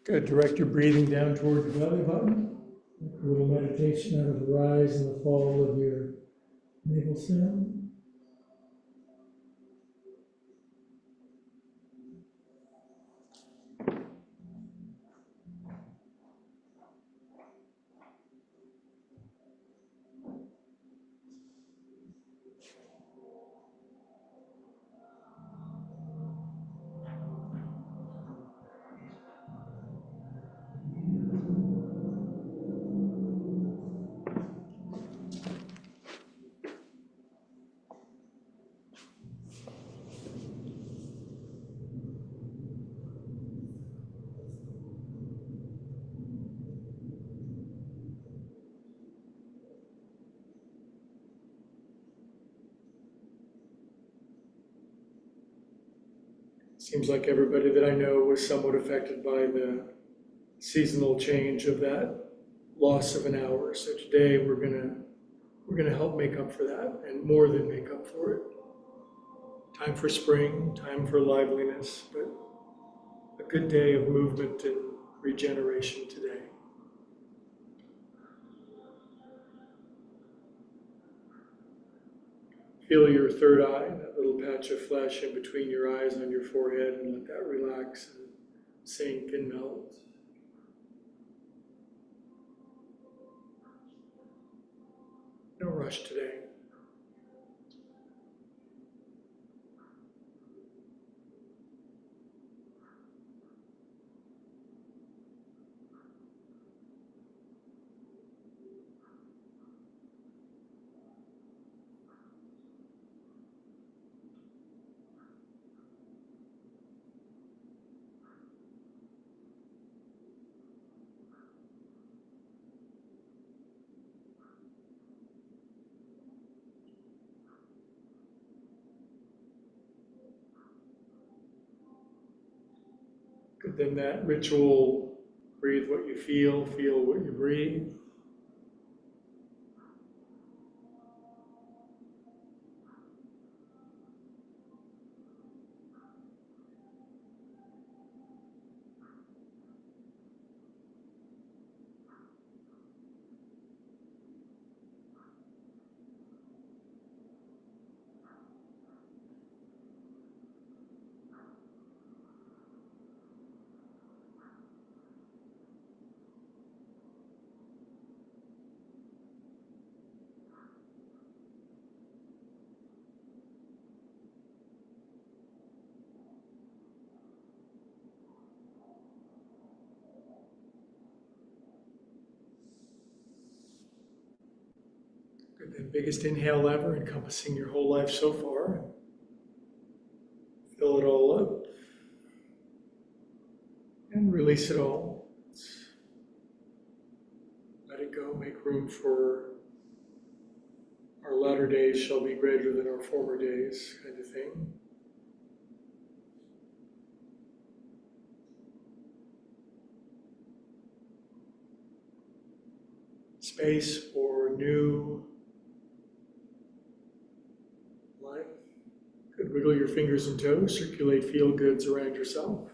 Good. Direct your breathing down toward the belly button. A little meditation out of the rise and the fall of your navel sound. Seems like everybody that I know was somewhat affected by the seasonal change of that loss of an hour. So today we're gonna help make up for that, and more than make up for it. Time for spring, time for liveliness, but a good day of movement and regeneration today. Feel your third eye, that little patch of flesh in between your eyes on your forehead, and let that relax and sink and melt. No rush today. Good. Then that ritual, breathe what you feel what you breathe. Good. Then biggest inhale ever, encompassing your whole life so far. Fill it all up. And release it all. Let it go. Make room for our latter days shall be greater than our former days, kind of thing. Space for new life. Good. Wiggle your fingers and toes. Circulate feel-goods around yourself.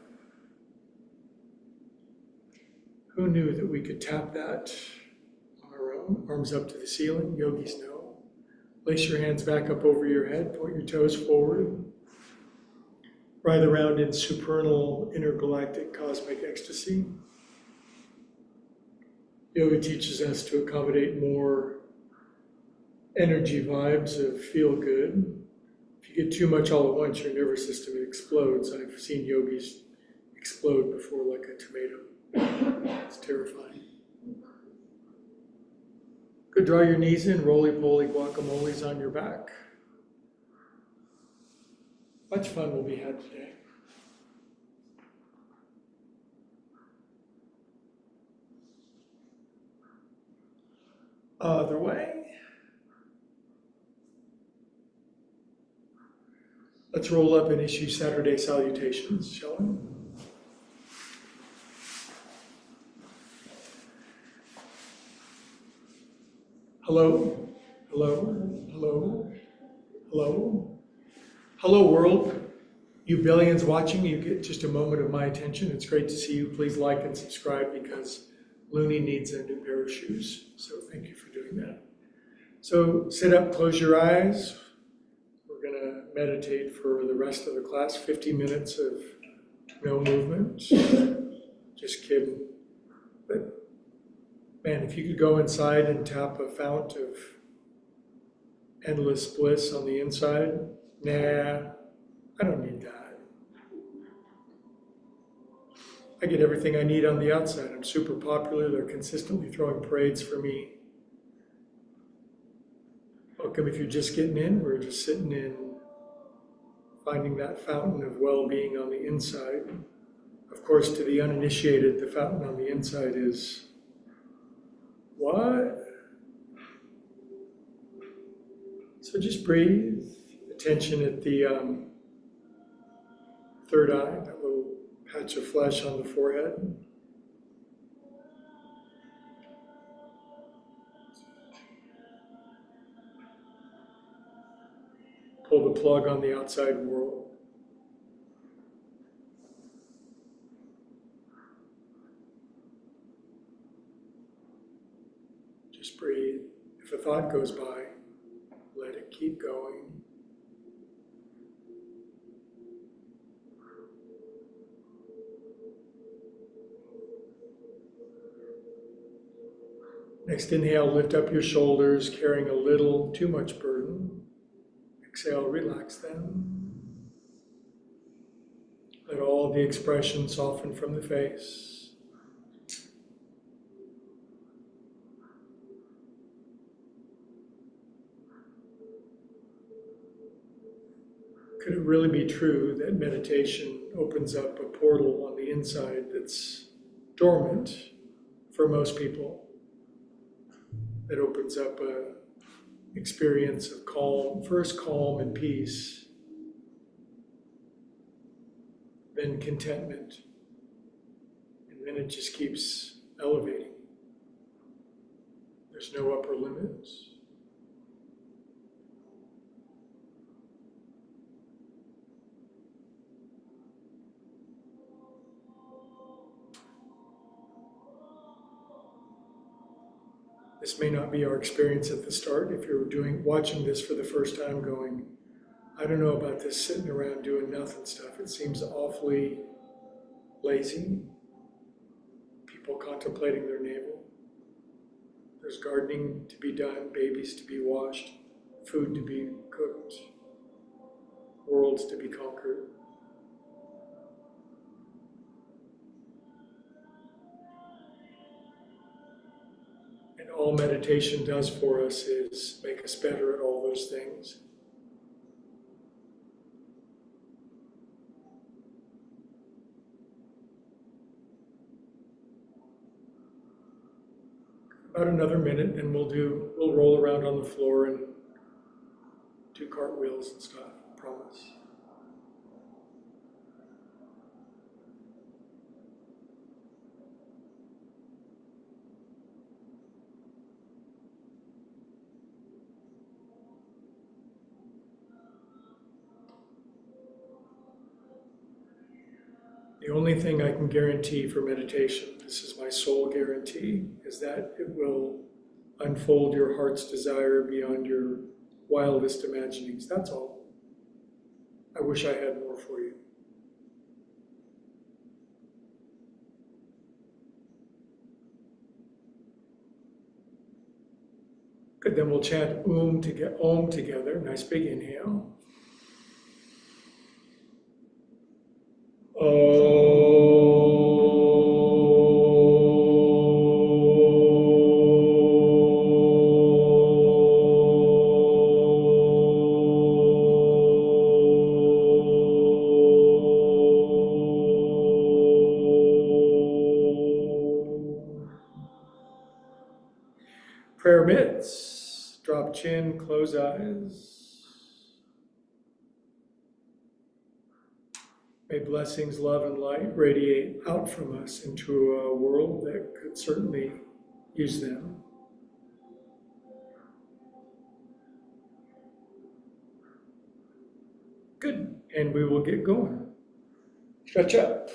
Who knew that we could tap that on our own? Arms up to the ceiling. Yogis know. Place your hands back up over your head. Point your toes forward. Writhe around in supernal, intergalactic, cosmic ecstasy. Yoga teaches us to accommodate more energy vibes of feel good. If you get too much all at once, your nervous system explodes. I've seen yogis explode before like a tomato. It's terrifying. Good, draw your knees in, roly-poly guacamoles on your back. Much fun will be had today. Other way. Let's roll up and issue Saturday salutations, shall we? Hello, hello, hello, hello. Hello, world. You billions watching, you get just a moment of my attention. It's great to see you. Please like and subscribe because Looney needs a new pair of shoes. So thank you for doing that. So sit up, close your eyes. We're going to meditate for the rest of the class, 50 minutes of no movement. Just kidding. But man, if you could go inside and tap a fount of endless bliss on the inside, nah, I don't need that. I get everything I need on the outside. I'm super popular. They're consistently throwing parades for me. Welcome if you're just getting in. We're just sitting in, finding that fountain of well-being on the inside. Of course, to the uninitiated, the fountain on the inside is what? So just breathe. Attention at the third eye, that little patch of flesh on the forehead. Pull the plug on the outside world. Just breathe. If a thought goes by, let it keep going. Next inhale, lift up your shoulders, carrying a little too much burden. Exhale, relax them. Let all the expression soften from the face. Could it really be true that meditation opens up a portal on the inside that's dormant for most people? That opens up a experience of calm, first calm and peace, then contentment, and then it just keeps elevating. There's no upper limits. This may not be our experience at the start. If you're watching this for the first time going, I don't know about this sitting around doing nothing stuff. It seems awfully lazy. People contemplating their navel. There's gardening to be done, babies to be washed, food to be cooked, worlds to be conquered. And all meditation does for us is make us better at all those things. About another minute, and we'll roll around on the floor and do cartwheels and stuff, promise. The only thing I can guarantee for meditation, this is my sole guarantee, is that it will unfold your heart's desire beyond your wildest imaginings. That's all. I wish I had more for you. Good, then we'll chant Om together. Nice big inhale. Prayer mitts, drop chin, close eyes. May blessings, love, and light radiate out from us into a world that could certainly use them. Good, and we will get going. Stretch up.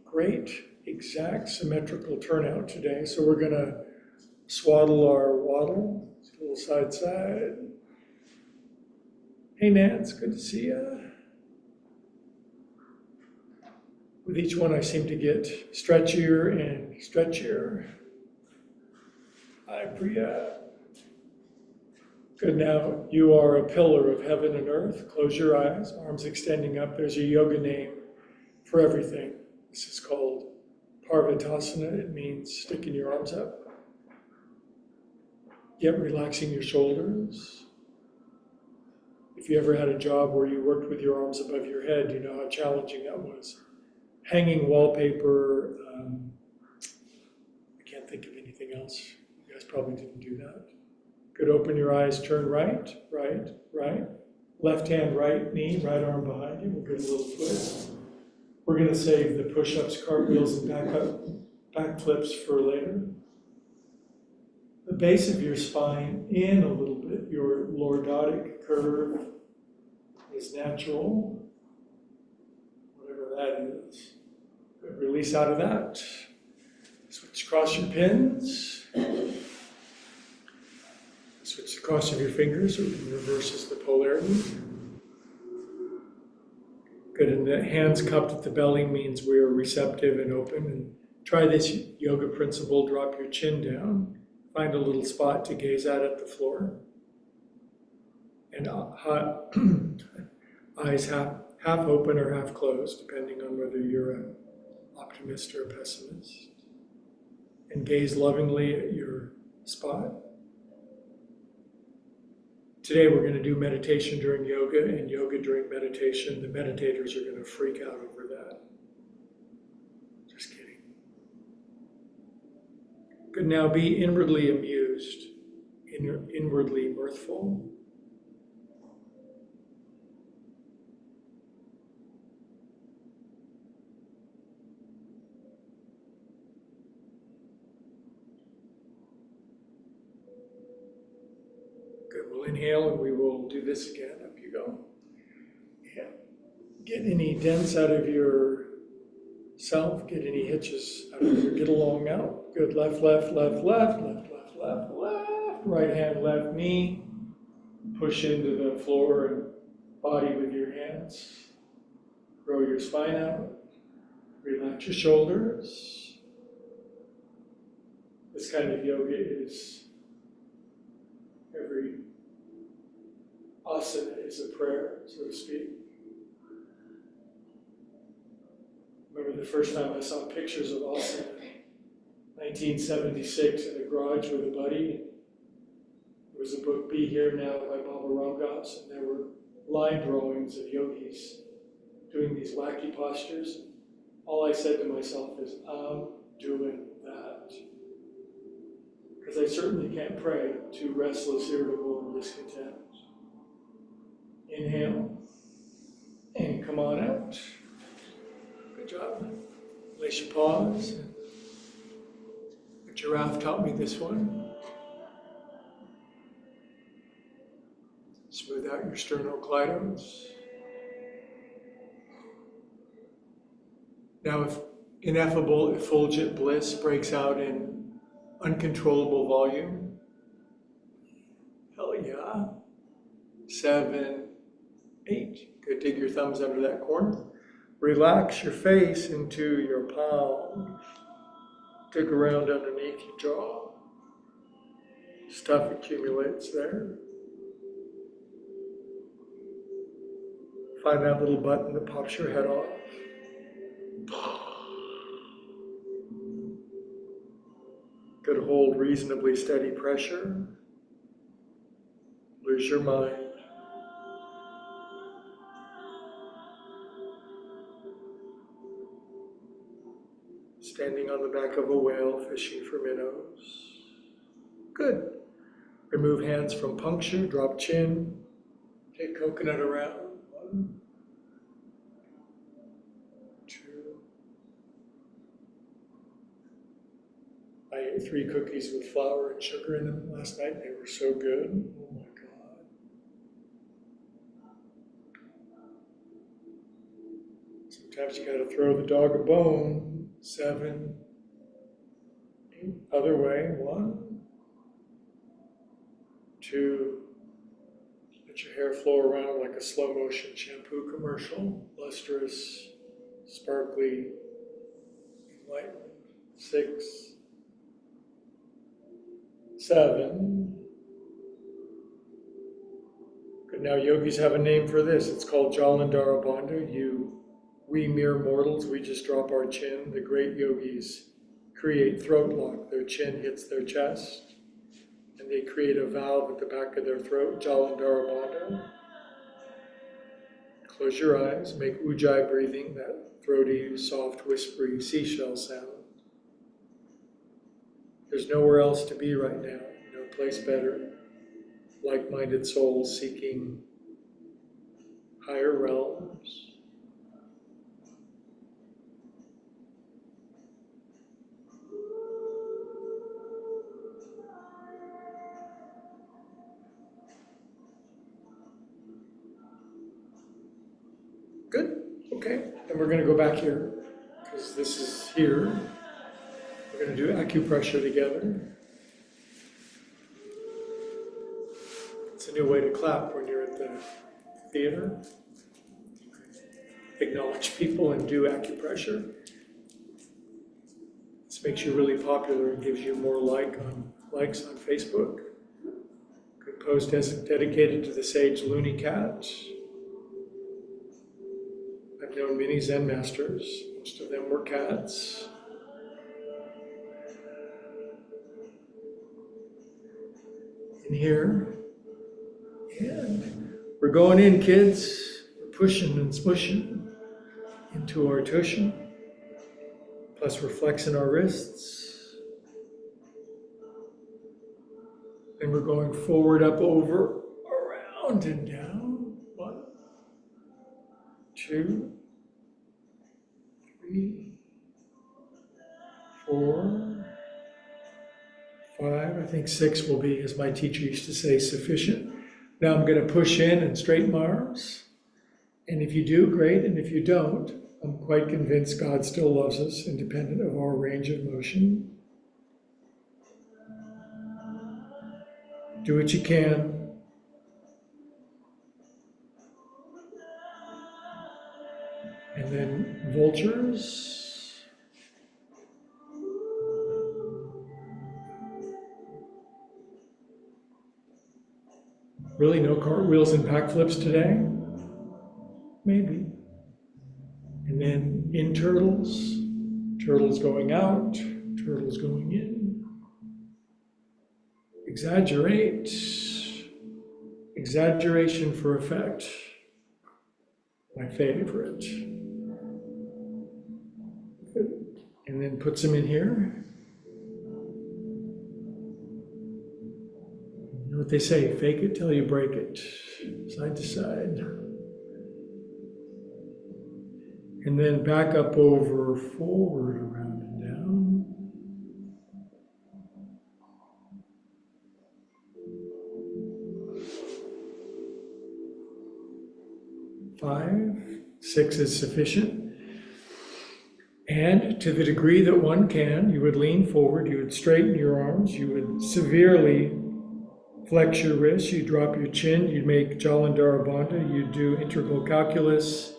Great, exact symmetrical turnout today. So we're gonna swaddle our waddle, a little side side. Hey Nance, good to see ya. With each one I seem to get stretchier and stretchier. Hi Priya. Good, now you are a pillar of heaven and earth. Close your eyes, arms extending up. There's a yoga name for everything. This is called Parvatasana. It means sticking your arms up, yet relaxing your shoulders. If you ever had a job where you worked with your arms above your head, you know how challenging that was. Hanging wallpaper, I can't think of anything else. You guys probably didn't do that. Good, open your eyes, turn right, right, right. Left hand, right knee, right arm behind you. We'll get a little twist. We're gonna save the push-ups, cartwheels, and back flips for later. The base of your spine in a little bit. Your lordotic curve is natural, whatever that is. Good. Release out of that. Switch across your pins. Switch the cross of your fingers, so it reverses the polarity. Good, and the hands cupped at the belly means we are receptive and open. And try this yoga principle, drop your chin down. Find a little spot to gaze at the floor. And eyes half open or half closed, depending on whether you're an optimist or a pessimist. And gaze lovingly at your spot. Today we're going to do meditation during yoga and yoga during meditation. The meditators are going to freak out over that. Just kidding. Good, now be inwardly amused, inwardly mirthful. Good, we'll inhale and we will do this again. Up you go. Yeah. Get any dents out of yourself, get any hitches out of your get along out. Good, left, left, left, left, left, left, left, left. Right hand, left knee. Push into the floor and body with your hands. Grow your spine out. Relax your shoulders. This kind of yoga is every asana is a prayer, so to speak. Remember the first time I saw pictures of asana, 1976, in a garage with a buddy. There was a book, Be Here Now, by Baba Ramdas, and there were line drawings of yogis doing these wacky postures. All I said to myself is, I'm doing that. Because I certainly can't pray to restless, irritable, and discontent. Inhale, and come on out. Good job. Place your paws. The giraffe taught me this one. Smooth out your sternocleidos. Now, if ineffable, effulgent bliss breaks out in uncontrollable volume, hell yeah. 7, 8. Good, dig your thumbs under that corner. Relax your face into your palms. Dig around underneath your jaw. Stuff accumulates there. Find that little button that pops your head off. Good, hold reasonably steady pressure. Lose your mind. Standing on the back of a whale, fishing for minnows. Good. Remove hands from puncture, drop chin. Take coconut around. 1, 2. I ate 3 cookies with flour and sugar in them last night. They were so good. Oh my God. Sometimes you gotta throw the dog a bone. 7, 8, other way. 1, 2, let your hair flow around like a slow motion shampoo commercial. Lustrous, sparkly, enlightened. 6, 7. Good. Now yogis have a name for this. It's called Jalandhara Bandha. We mere mortals, we just drop our chin. The great yogis create throat lock. Their chin hits their chest, and they create a valve at the back of their throat, Jalandhara Bandha. Close your eyes, make ujjayi breathing, that throaty, soft, whispery seashell sound. There's nowhere else to be right now, no place better. Like-minded souls seeking higher realms. Good, okay. And we're gonna go back here, because this is here. We're gonna do acupressure together. It's a new way to clap when you're at the theater. Acknowledge people and do acupressure. This makes you really popular and gives you more likes on Facebook. Good post dedicated to the sage Looney Cat. I've known many Zen masters. Most of them were cats. In here. And we're going in, kids. We're pushing and smushing into our tushin. Plus we're flexing our wrists. And we're going forward, up, over, around, and down. 1, 2, 3, 4, 5. I think 6 will be, as my teacher used to say, sufficient. Now I'm going to push in and straighten my arms. And if you do, great. And if you don't, I'm quite convinced God still loves us, independent of our range of motion. Do what you can. And then vultures. Really, no cartwheels and backflips today? Maybe. And then in turtles, turtles going out, turtles going in. Exaggerate. Exaggeration for effect. My favorite. Good. And then put some in here. You know what they say, fake it till you break it. Side to side. And then back up over, forward, around and down. Five, 6 is sufficient. And to the degree that one can, you would lean forward, you would straighten your arms, you would severely flex your wrists, you drop your chin, you'd make Jalandhara Bandha, you'd do integral calculus,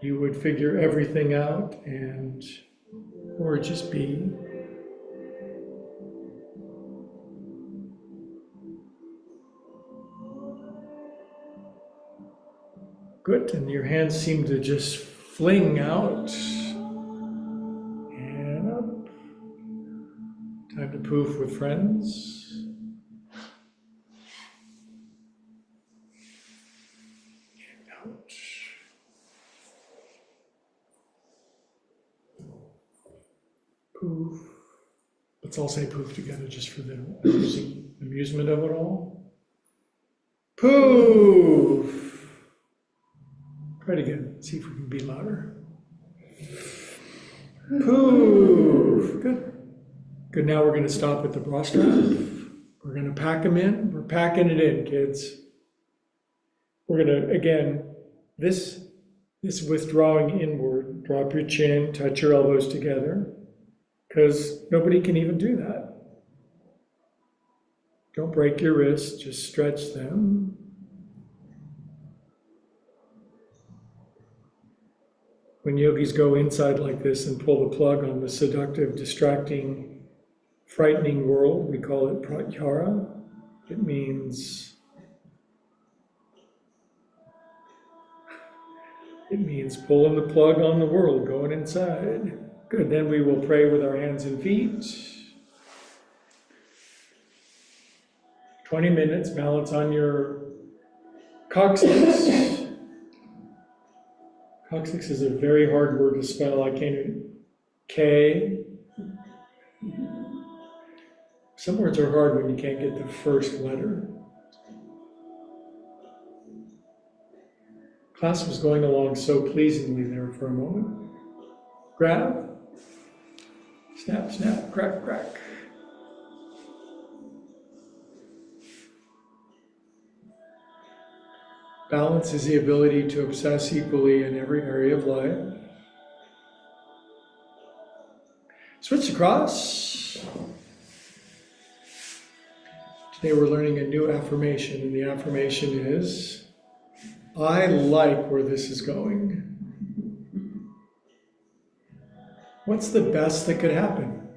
you would figure everything out, and or just be. Good, and your hands seem to just fling out and up. Time to poof with friends. And out. Poof. Let's all say poof together just for the amusement of it all. Poof. Try it again. See if we can be louder. Poof. Good. Good. Now we're going to stop at the bra strap. We're going to pack them in. We're packing it in, kids. We're going to, again, this withdrawing inward Drop your chin, touch your elbows together, because nobody can even do that. Don't break your wrists, just stretch them. When yogis go inside like this and pull the plug on the seductive, distracting, frightening world, we call it pratyahara. It means pulling the plug on the world, going inside. Good, then we will pray with our hands and feet. 20 minutes, balance on your coccyx. Coccyx is a very hard word to spell. I can't even. K. Some words are hard when you can't get the first letter. Class was going along so pleasingly there for a moment. Grab. Snap, snap, crack, crack. Balance is the ability to obsess equally in every area of life. Switch across. Today we're learning a new affirmation, and the affirmation is, I like where this is going. What's the best that could happen?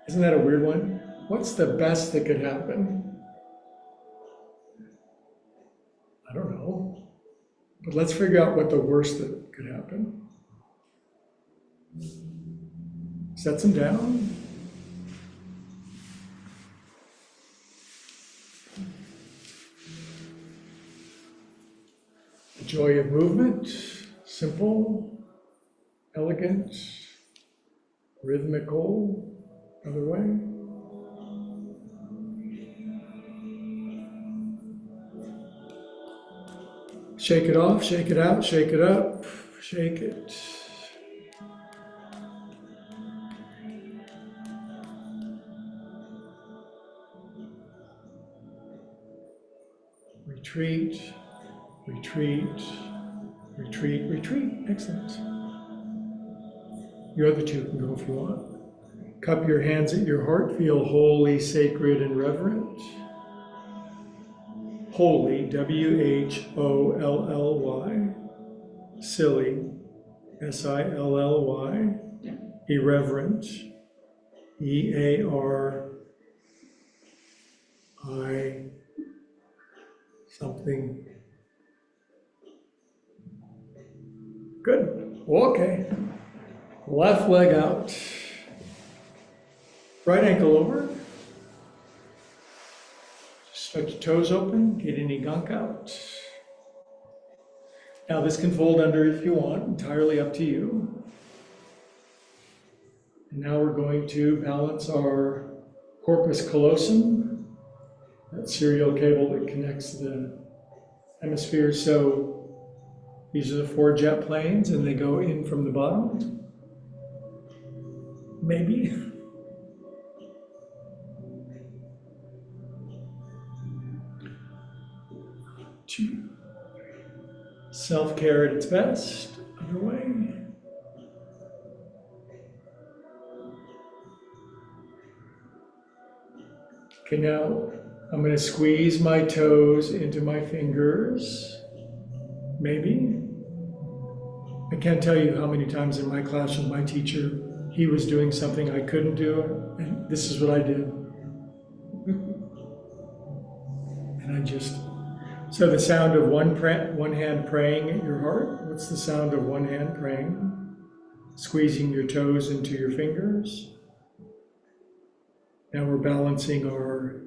Isn't that a weird one? What's the best that could happen? I don't know. But let's figure out what the worst that could happen. Set them down. The joy of movement, simple, elegant, rhythmical, other way. Shake it off, shake it out, shake it up, shake it. Retreat, retreat, retreat, retreat. Excellent. You other two can go if you want. Cup your hands at your heart. Feel holy, sacred, and reverent. Holy, W-H-O-L-L-Y. Silly, S-I-L-L-Y. Irreverent, E-A-R-I something. Good. Okay. Left leg out. Right ankle over. Stretch your toes open. Get any gunk out. Now this can fold under if you want. Entirely up to you. And now we're going to balance our corpus callosum, that serial cable that connects the hemispheres. So these are the 4 jet planes, and they go in from the bottom. Maybe. Two. Self-care at its best. Underway. Okay, now I'm going to squeeze my toes into my fingers. Maybe. I can't tell you how many times in my class with my teacher, he was doing something I couldn't do, and this is what I did. And I just... So the sound of one hand praying at your heart. What's the sound of one hand praying? Squeezing your toes into your fingers. Now we're balancing our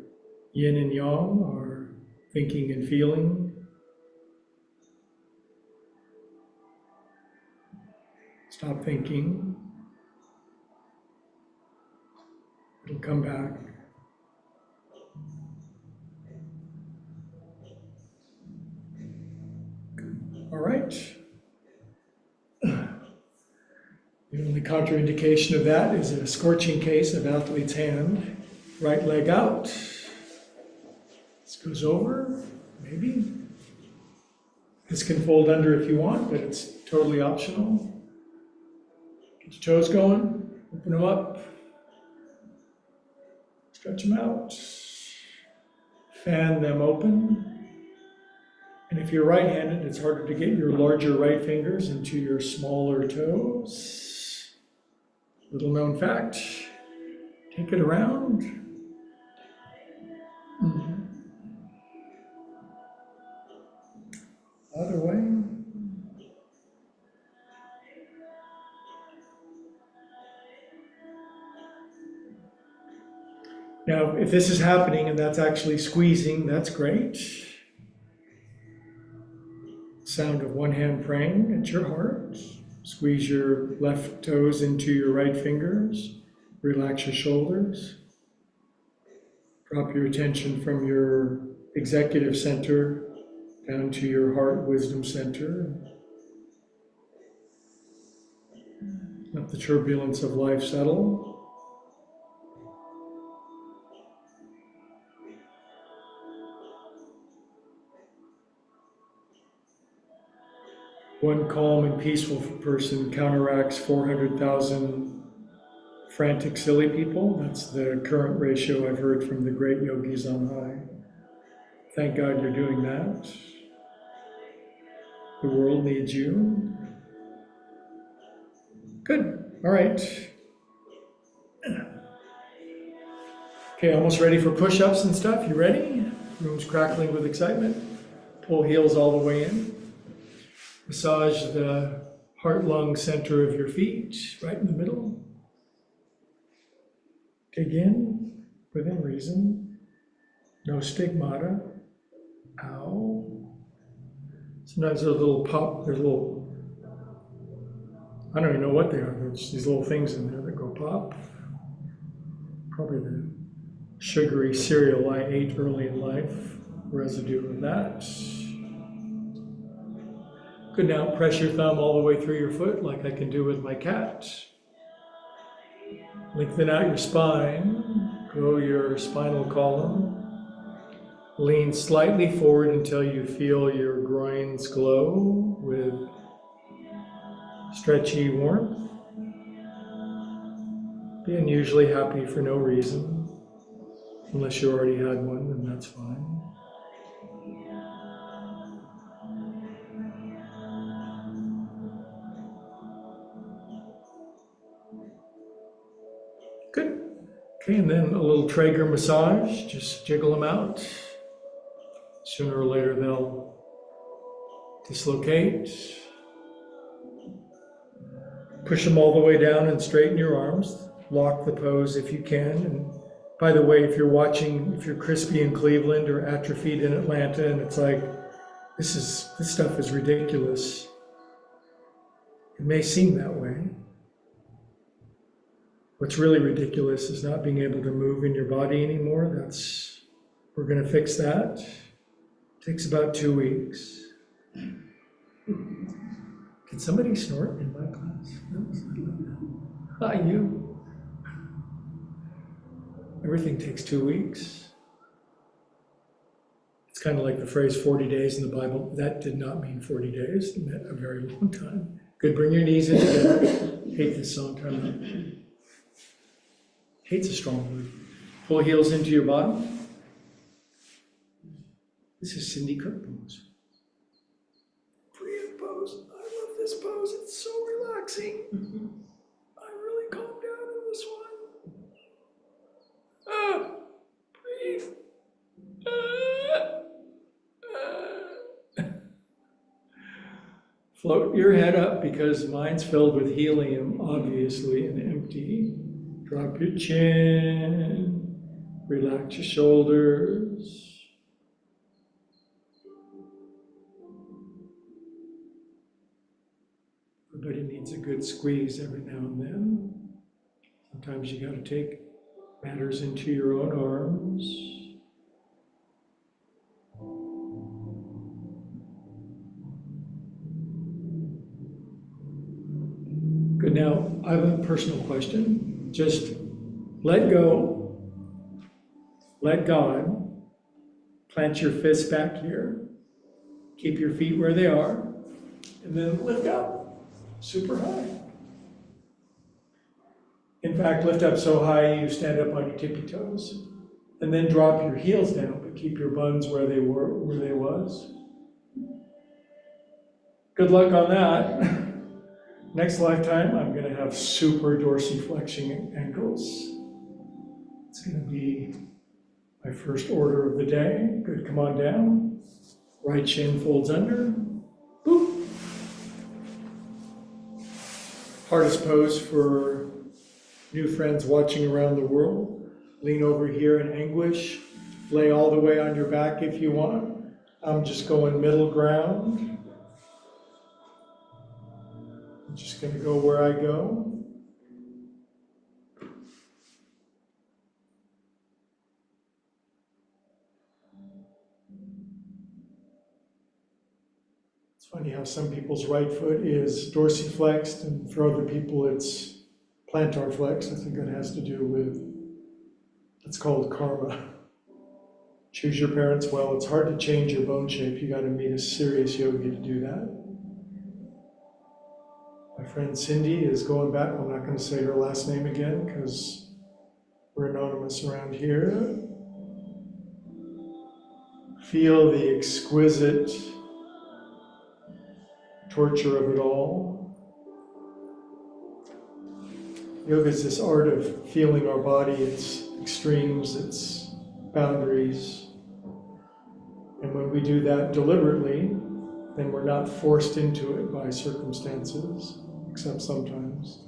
yin and yang, our thinking and feeling. Stop thinking. It'll come back. All right. The only contraindication of that is a scorching case of athlete's hand. Right leg out. This goes over, maybe. This can fold under if you want, but it's totally optional. Get your toes going, open them up, stretch them out, fan them open. And if you're right-handed, it's harder to get your larger right fingers into your smaller toes. Little known fact, take it around. Other way. Now, if this is happening and that's actually squeezing, that's great. Sound of one hand praying at your heart. Squeeze your left toes into your right fingers. Relax your shoulders. Drop your attention from your executive center down to your heart wisdom center. Let the turbulence of life settle. One calm and peaceful person counteracts 400,000 frantic, silly people. That's the current ratio I've heard from the great yogis on high. Thank God you're doing that. The world needs you. Good. All right. Okay, almost ready for push-ups and stuff. You ready? Room's crackling with excitement. Pull heels all the way in. Massage the heart-lung center of your feet, right in the middle. Dig in within reason. No stigmata. Ow. Sometimes there's a little pop, there's a little, I don't even know what they are. There's these little things in there that go pop. Probably the sugary cereal I ate early in life, residue of that. Good, now press your thumb all the way through your foot like I can do with my cat. Lengthen out your spine, grow your spinal column. Lean slightly forward until you feel your groins glow with stretchy warmth. Be unusually happy for no reason. Unless you already had one, then that's fine. Good. Okay, and then a little Traeger massage. Just jiggle them out. Sooner or later they'll dislocate. Push them all the way down and straighten your arms. Lock the pose if you can. And by the way, if you're watching, if you're crispy in Cleveland or atrophied in Atlanta, and it's like, this stuff is ridiculous. It may seem that way. What's really ridiculous is not being able to move in your body anymore. We're going to fix that. It takes about 2 weeks. Can somebody snort in my class? Hi, you. Everything takes 2 weeks. It's kind of like the phrase 40 days in the Bible. That did not mean 40 days. It meant a very long time. Good, bring your knees in together. Hate this song, turn it up. Hate's a strong word. Pull heels into your bottom. This is Cindy Kirk pose. Breathe pose. I love this pose. It's so relaxing. I really calmed down in this one. Breathe. Float your head up because mine's filled with helium, obviously, and empty. Drop your chin. Relax your shoulders. Everybody needs a good squeeze every now and then. Sometimes you got to take matters into your own arms. Good, now I have a personal question. Just let go, let God, plant your fists back here, keep your feet where they are, and then lift up super high. In fact, lift up so high you stand up on your tippy toes. And then drop your heels down, but keep your buns where they was. Good luck on that. Next lifetime, I'm gonna have super dorsiflexing ankles. It's gonna be my first order of the day. Good, come on down. Right shin folds under. Boop. Hardest pose for new friends watching around the world. Lean over here in anguish. Lay all the way on your back if you want. I'm just going middle ground. I'm just going to go where I go. It's funny how some people's right foot is dorsiflexed, and for other people it's plantar flexed. I think that has to do with, it's called karma. Choose your parents well. It's hard to change your bone shape. You got to meet a serious yogi to do that. My friend Cindy is going back. I'm not going to say her last name again because we're anonymous around here. Feel the exquisite torture of it all. Yoga is this art of feeling our body, its extremes, its boundaries. And when we do that deliberately, then we're not forced into it by circumstances, except sometimes.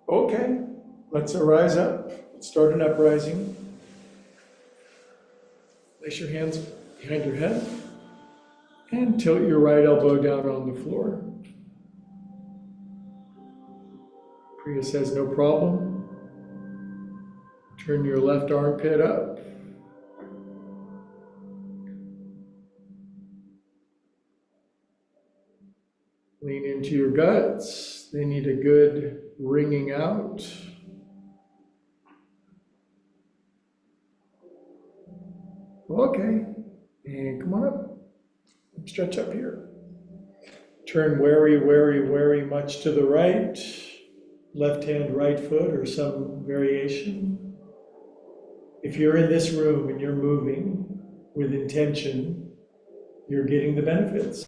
Okay, let's arise up. Let's start an uprising. Place your hands behind your head and tilt your right elbow down on the floor. Priya says no problem. Turn your left armpit up. Lean into your guts. They need a good wringing out. Okay, and come on up. Stretch up here. Turn very much to the right. Left hand, right foot, or some variation. If you're in this room and you're moving with intention, you're getting the benefits.